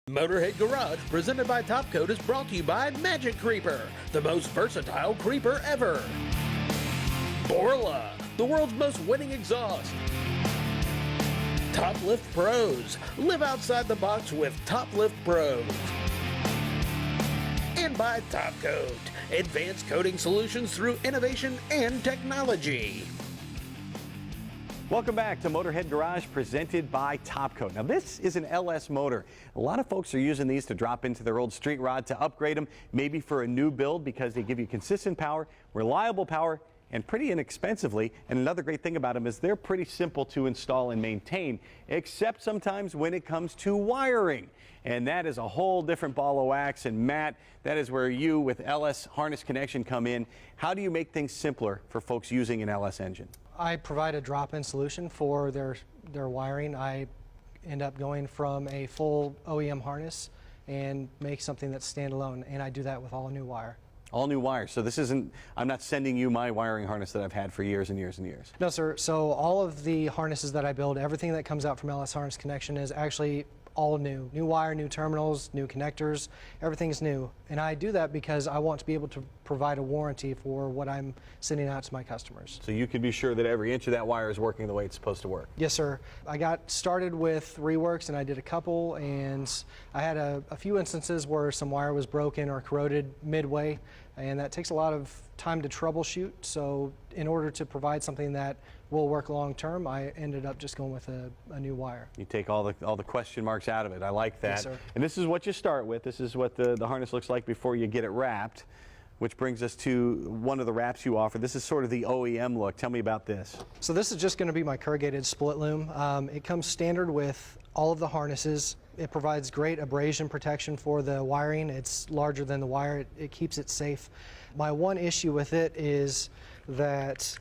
Motorhead Garage, presented by Topcoat, is brought to you by Magic Creeper, the most versatile creeper ever. Borla, the world's most winning exhaust. Top Lift Pros, live outside the box with Top Lift Pros. And by Topcoat, advanced coating solutions through innovation and technology. Welcome back to Motorhead Garage, presented by Topcoat. Now this is an LS motor. A lot of folks are using these to drop into their old street rod to upgrade them, maybe for a new build, because they give you consistent power, reliable power, and pretty inexpensively. And another great thing about them is they're pretty simple to install and maintain, except sometimes when it comes to wiring. And that is a whole different ball of wax. And Matt, that is where you with LS Harness Connection come in. How do you make things simpler for folks using an LS engine? I provide a drop-in solution for their wiring. I end up going from a full OEM harness and make something that's standalone, and I do that with all new wire. All new wire. So this isn't, I'm not sending you my wiring harness that I've had for years and years and years. No, sir. So all of the harnesses that I build, everything that comes out from LS Harness Connection is actually all new. New wire, new terminals, new connectors, everything's new. And I do that because I want to be able to provide a warranty for what I'm sending out to my customers. So you can be sure that every inch of that wire is working the way it's supposed to work. Yes, sir. I got started with reworks, and I did a couple, and I had a few instances where some wire was broken or corroded midway, and that takes a lot of time to troubleshoot. So in order to provide something that will work long term, I ended up just going with a new wire. You take all the question marks out of it. I like that. Yes, sir. And this is what you start with. This is what the harness looks like before you get it wrapped, which brings us to one of the wraps you offer. This is sort of the OEM look. Tell me about this. So this is just going to be my corrugated split loom. It comes standard with all of the harnesses. It provides great abrasion protection for the wiring. It's larger than the wire. It keeps it safe. My one issue with it is that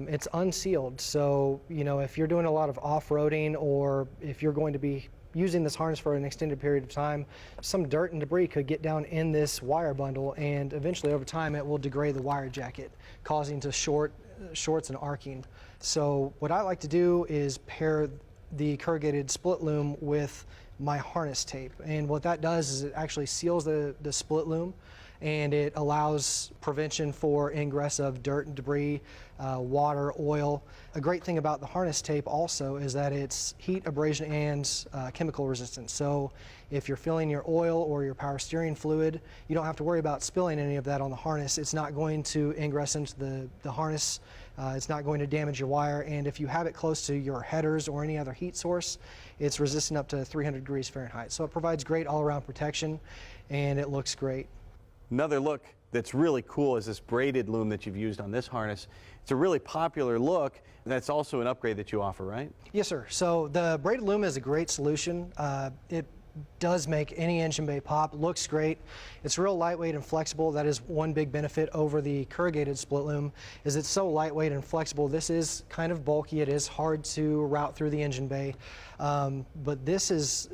it's unsealed. So, you know, if you're doing a lot of off-roading, or if you're going to be using this harness for an extended period of time, some dirt and debris could get down in this wire bundle, and eventually over time it will degrade the wire jacket, causing to shorts and arcing. So what I like to do is pair the corrugated split loom with my harness tape, and what that does is it actually seals the split loom, and it allows prevention for ingress of dirt and debris, water, oil. A great thing about the harness tape also is that it's heat, abrasion, and chemical resistant. So if you're filling your oil or your power steering fluid, you don't have to worry about spilling any of that on the harness. It's not going to ingress into the harness. It's not going to damage your wire, and if you have it close to your headers or any other heat source, it's resistant up to 300 degrees Fahrenheit. So it provides great all-around protection, and it looks great. Another look that's really cool is this braided loom that you've used on this harness. It's a really popular look. That's also an upgrade that you offer, right? Yes, sir. So the braided loom is a great solution. It does make any engine bay pop. Looks great. It's real lightweight and flexible. That is one big benefit over the corrugated split loom, is it's so lightweight and flexible. This is kind of bulky. It is hard to route through the engine bay, but this is,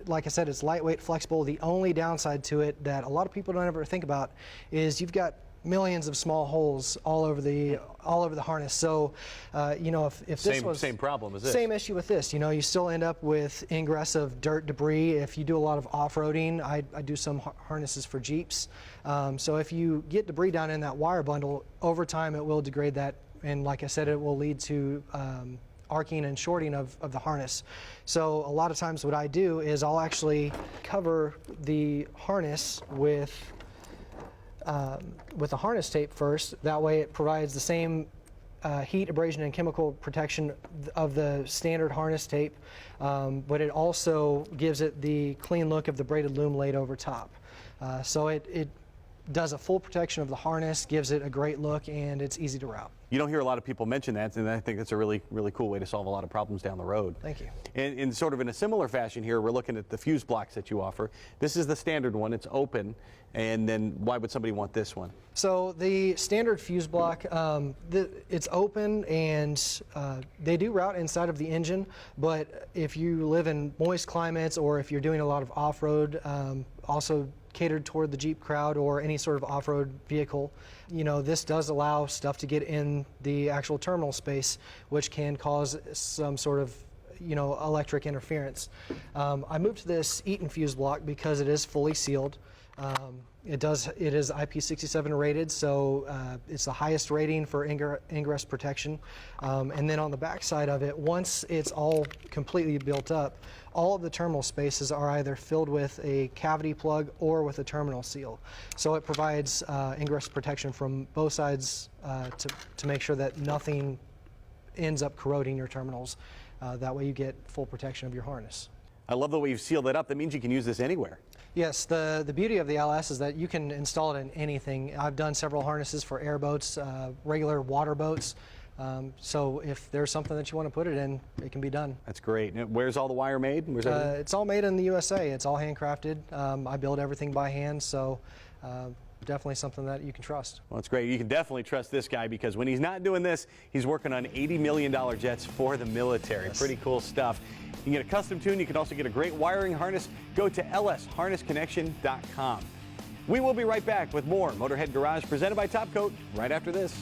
like I said, it's lightweight, flexible. The only downside to it that a lot of people don't ever think about is you've got millions of small holes all over the harness. So, you know, if this was same problem as this. Same issue with this. You know, you still end up with ingress of dirt, debris. If you do a lot of off-roading, I do some harnesses for Jeeps. So if you get debris down in that wire bundle, over time it will degrade that, and like I said, it will lead to arcing and shorting of the harness. So a lot of times what I do is I'll actually cover the harness with the harness tape first. That way it provides the same heat, abrasion, and chemical protection of the standard harness tape, but it also gives it the clean look of the braided loom laid over top. So it does a full protection of the harness, gives it a great look, and it's easy to route. You don't hear a lot of people mention that, and I think that's a really, really cool way to solve a lot of problems down the road. Thank you. And sort of in a similar fashion here, we're looking at the fuse blocks that you offer. This is the standard one. It's open, and then why would somebody want this one? So the standard fuse block, it's open, and they do route inside of the engine, but if you live in moist climates or if you're doing a lot of off-road, also catered toward the Jeep crowd or any sort of off-road vehicle, you know, this does allow stuff to get in the actual terminal space, which can cause some sort of electric interference. I moved to this Eaton fuse block because it is fully sealed. It is IP67 rated, so it's the highest rating for ingress protection. And then on the back side of it, once it's all completely built up, all of the terminal spaces are either filled with a cavity plug or with a terminal seal. So it provides ingress protection from both sides to make sure that nothing ends up corroding your terminals. That way you get full protection of your harness. I love the way you've sealed it up. That means you can use this anywhere. Yes, the beauty of the LS is that you can install it in anything. I've done several harnesses for airboats, regular water boats. So if there's something that you want to put it in, it can be done. That's great. Where's all the wire made? Where's everything? It's all made in the USA. It's all handcrafted. I build everything by hand, so definitely something that you can trust. Well, that's great. You can definitely trust this guy because when he's not doing this, he's working on $80 million jets for the military. Yes. Pretty cool stuff. You can get a custom tune. You can also get a great wiring harness. Go to lsharnessconnection.com. We will be right back with more Motorhead Garage presented by Topcoat right after this.